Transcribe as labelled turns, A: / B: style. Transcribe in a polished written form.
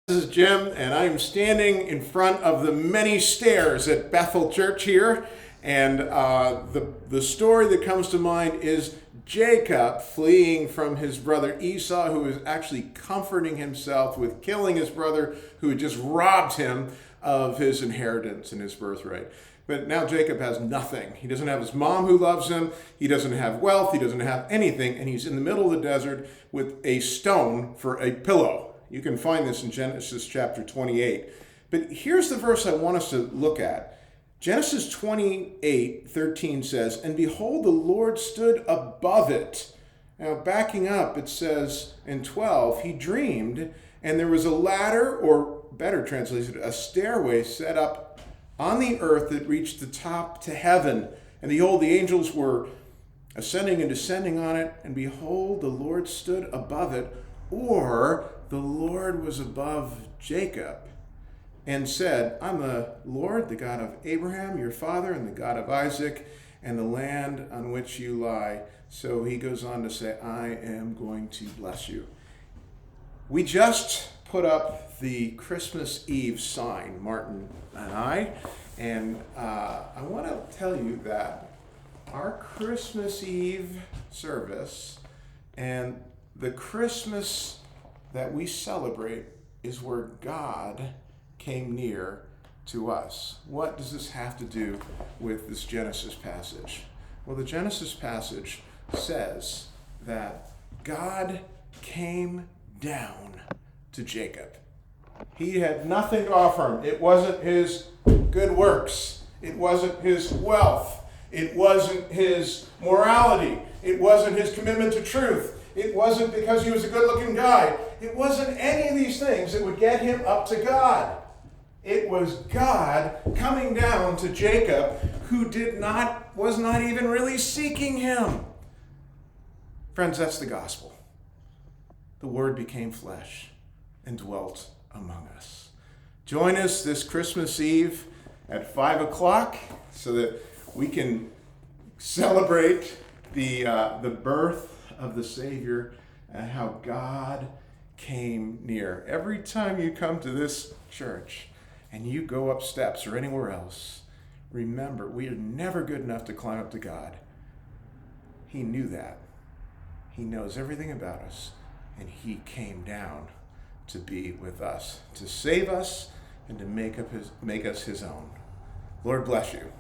A: This is Jim, and I'm standing in front of the many stairs at Bethel Church here. And the story that comes to mind is Jacob fleeing from his brother Esau, who was actually comforting himself with killing his brother, who had just robbed him of his inheritance and his birthright. But now Jacob has nothing. He doesn't have his mom who loves him. He doesn't have wealth. He doesn't have anything. And he's in the middle of the desert with a stone for a pillow. You can find this in Genesis chapter 28. But here's the verse I want us to look at. Genesis 28:13 says, "And behold, the Lord stood above it." Now, backing up, it says in 12, "He dreamed, and there was a ladder," or better translated, a stairway set up on the earth that reached the top to heaven. And behold, the angels were ascending and descending on it. And behold, the Lord stood above it, or the Lord was above Jacob, and said, "I'm the Lord, the God of Abraham, your father, and the God of Isaac, and the land on which you lie." So he goes on to say, "I am going to bless you." We just put up the Christmas Eve sign, Martin and I, and I want to tell you that our Christmas Eve service and the Christmas that we celebrate is where God came near to us. What does this have to do with this Genesis passage? Well, the Genesis passage says that God came down to Jacob. He had nothing to offer him. It wasn't his good works. It wasn't his wealth. It wasn't his morality. It wasn't his commitment to truth. It wasn't because he was a good-looking guy. It wasn't any of these things that would get him up to God. It was God coming down to Jacob, who was not even really seeking him. Friends, that's the gospel. The Word became flesh and dwelt among us. Join us this Christmas Eve at 5 o'clock so that we can celebrate the birth of the Savior and how God came near. Every time you come to this church and you go up steps or anywhere else, remember, we are never good enough to climb up to God. He knew that. He knows everything about us, and he came down to be with us, to save us, and to make us his own. Lord bless you.